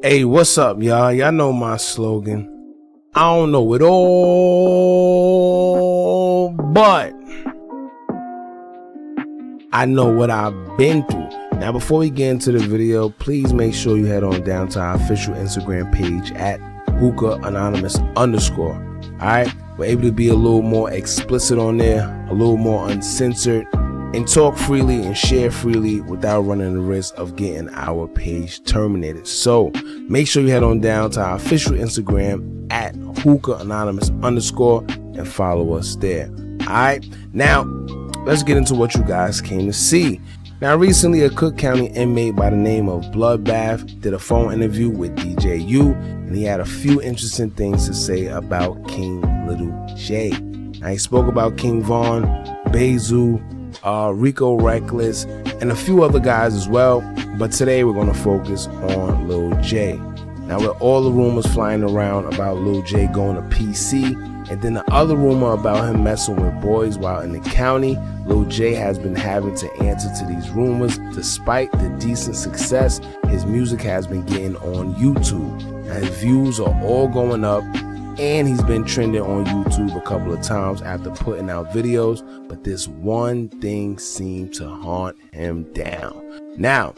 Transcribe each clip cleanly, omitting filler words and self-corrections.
Hey, what's up, y'all? Y'all know my slogan. I don't know it all, but I know what I've been through. Now, before we get into the video, please make sure you head on down to our official Instagram page at hookah_anonymous_. Alright, we're able to be a little more explicit on there, a little more uncensored, and talk freely and share freely without running the risk of getting our page terminated. So make sure you head on down to our official Instagram at hookah_anonymous_ and follow us there. Alright, now let's get into what you guys came to see. Now, recently, a Cook County inmate by the name of Bloodbath did a phone interview with DJ U, and he had a few interesting things to say about King LilJay. Now, he spoke about King Von, Bezu, Rico Reckless, and a few other guys as well, but today we're going to focus on LilJay. Now, with all the rumors flying around about LilJay going to PC, and then the other rumor about him messing with boys while in the county, LilJay has been having to answer to these rumors. Despite the decent success his music has been getting on YouTube. Now, his views are all going up, and he's been trending on YouTube a couple of times after putting out videos, but this one thing seemed to haunt him down. Now,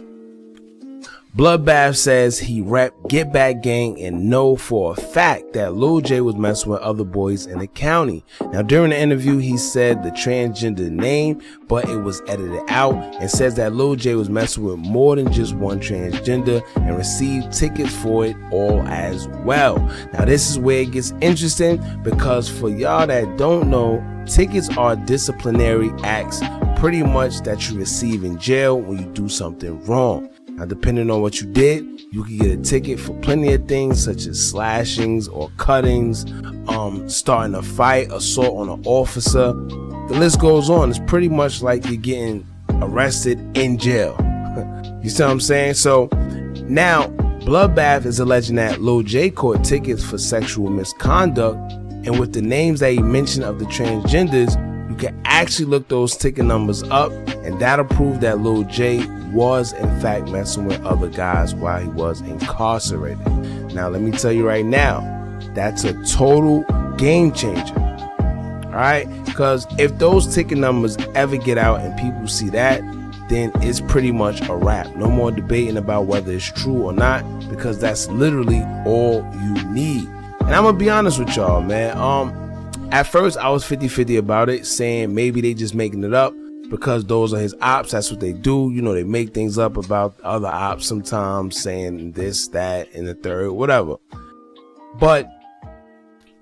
Bloodbath says he rep Get Back Gang and know for a fact that LilJay was messing with other boys in the county. Now, during the interview, he said the transgender name, but it was edited out, and says that LilJay was messing with more than just one transgender and received tickets for it all as well. Now, this is where it gets interesting, because for y'all that don't know, tickets are disciplinary acts pretty much that you receive in jail when you do something wrong. Now, depending on what you did, you can get a ticket for plenty of things such as slashings or cuttings, starting a fight, assault on an officer. The list goes on. It's pretty much like you're getting arrested in jail. You see what I'm saying? So now Bloodbath is alleging that LilJay caught tickets for sexual misconduct, and with the names that he mentioned of the transgenders, you can actually look those ticket numbers up, and that'll prove that LilJay was in fact messing with other guys while he was incarcerated. Now, let me tell you right now, that's a total game changer. All right, because if those ticket numbers ever get out and people see that, then it's pretty much a wrap. No more debating about whether it's true or not, because that's literally all you need. And I'm gonna be honest with y'all, man. At first I was 50-50 about it, saying maybe they just making it up because those are his ops. That's what they do. You know, they make things up about other ops sometimes, saying this, that, and the third, whatever. But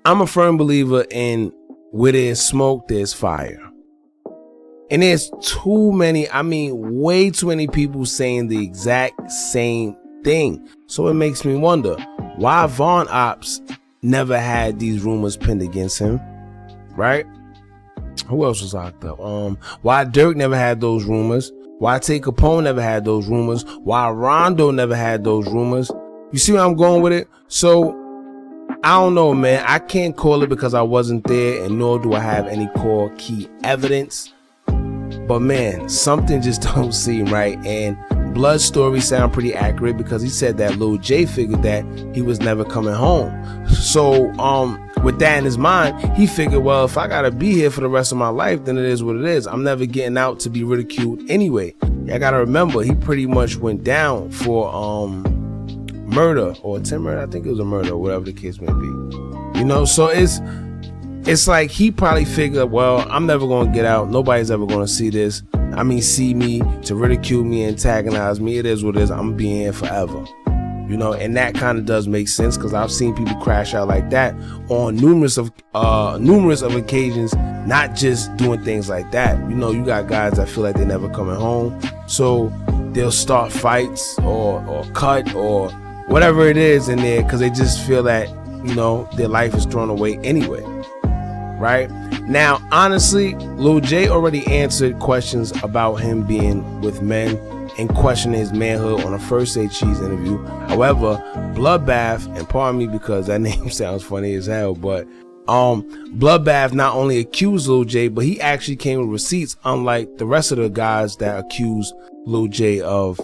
I'm a firm believer in where there's smoke, there's fire. And there's too many, way too many people saying the exact same thing. So it makes me wonder why Von ops never had these rumors pinned against him, right? Who else was locked up? Why Dirk never had those rumors? Why Tay Capone never had those rumors? Why Rondo never had those rumors? You see where I'm going with it? So I don't know, man. I can't call it because I wasn't there, and nor do I have any core key evidence. But man, something just don't seem right. And Blood's story sound pretty accurate, because he said that LilJay figured that he was never coming home. So with that in his mind, he figured, well, if I gotta be here for the rest of my life, then it is what it is. I'm never getting out to be ridiculed anyway. I gotta remember, he pretty much went down for murder or attempted murder. I think it was a murder, or whatever the case may be. You know, so it's like he probably figured, well, I'm never gonna get out. Nobody's ever gonna see this. See me, to ridicule me, antagonize me. It is what it is. I'm gonna be in here forever. You know, and that kind of does make sense, because I've seen people crash out like that on numerous of occasions, not just doing things like that. You know, you got guys that feel like they're never coming home, so they'll start fights or cut or whatever it is in there, because they just feel that, you know, their life is thrown away anyway. Right now, honestly, LilJay already answered questions about him being with men and questioning his manhood on a first saycheese interview. However, Bloodbath, and pardon me because that name sounds funny as hell, but Bloodbath not only accused LilJay, but he actually came with receipts, unlike the rest of the guys that accused LilJay of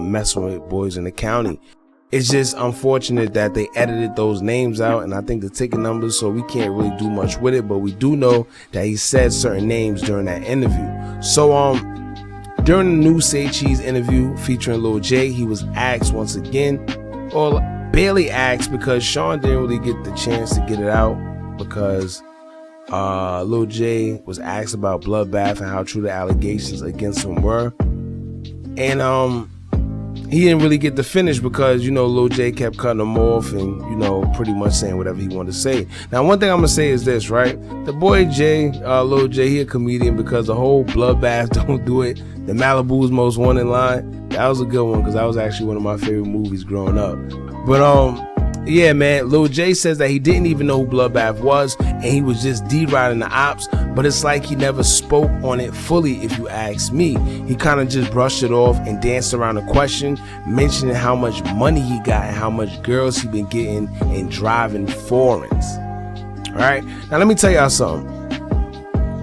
messing with boys in the county. It's just unfortunate that they edited those names out, and I think the ticket numbers, so we can't really do much with it, but we do know that he said certain names during that interview. So during the new Say Cheese interview featuring LilJay, he was asked once again, or barely asked, because Sean didn't really get the chance to get it out, because LilJay was asked about Bloodbath and how true the allegations against him were, and he didn't really get to finish because, you know, LilJay kept cutting him off and, you know, pretty much saying whatever he wanted to say. Now, one thing I'm gonna say is this, right? The boy Jay, LilJay, he a comedian, because the whole Bloodbath, Don't Do It, the Malibu's Most Wanted line, that was a good one, because that was actually one of my favorite movies growing up. But yeah, man, LilJay says that he didn't even know who Bloodbath was, and he was just deriding the ops, but it's like he never spoke on it fully, if you ask me. He kind of just brushed it off and danced around the question, mentioning how much money he got and how much girls he been getting and driving foreigns. Alright, now let me tell y'all something.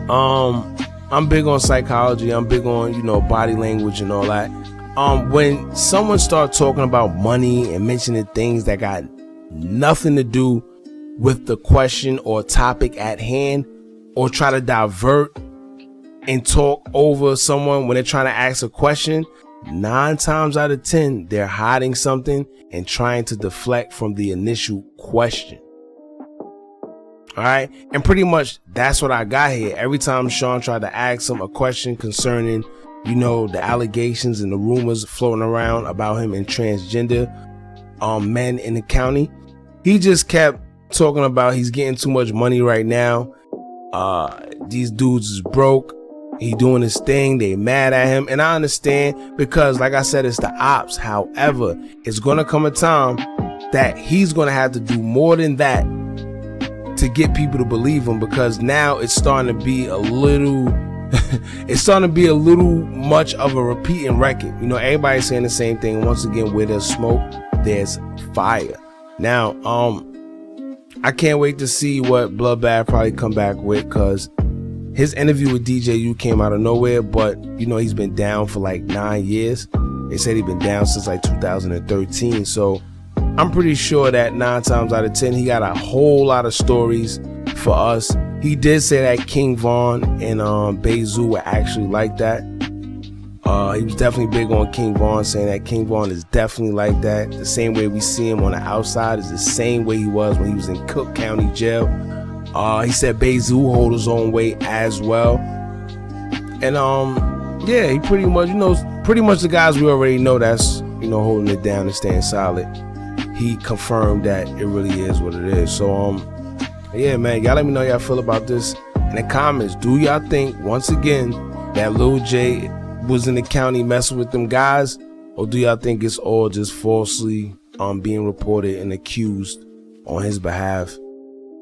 I'm big on psychology, I'm big on, you know, body language and all that. When someone starts talking about money and mentioning things that got nothing to do with the question or topic at hand, or try to divert and talk over someone when they're trying to ask a question, 9 times out of 10 they're hiding something and trying to deflect from the initial question. All right, and pretty much that's what I got here. Every time Sean tried to ask him a question concerning, you know, the allegations and the rumors floating around about him and transgender men in the county, he just kept talking about he's getting too much money right now. These dudes is broke. He doing his thing. They mad at him, and I understand, because like I said, it's the ops. However, it's gonna come a time that he's gonna have to do more than that to get people to believe him, because now it's starting to be a little it's starting to be a little much of a repeating record. You know, everybody's saying the same thing. Once again, where there's smoke, there's fire. Now, I can't wait to see what Bloodbath probably come back with, because his interview with DJU came out of nowhere, but you know, he's been down for like 9 years. They said he's been down since like 2013. So I'm pretty sure that 9 times out of 10, he got a whole lot of stories for us. He did say that King Von and Bezu were actually like that. He was definitely big on King Von, saying that King Von is definitely like that. The same way we see him on the outside is the same way he was when he was in Cook County Jail. He said Bezu hold his own weight as well. And yeah, he pretty much, you know, pretty much the guys we already know that's, you know, holding it down and staying solid. He confirmed that it really is what it is. So yeah, man, y'all let me know how y'all feel about this in the comments. Do y'all think, once again, that LilJay was in the county messing with them guys, or do y'all think it's all just falsely being reported and accused on his behalf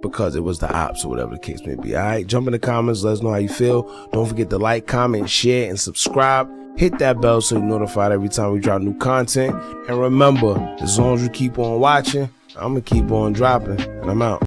because it was the ops or whatever the case may be? All right, jump in the comments, let us know how you feel. Don't forget to like, comment, share, and subscribe. Hit that bell so you're notified every time we drop new content. And remember, as long as you keep on watching, I'm gonna keep on dropping, and I'm out.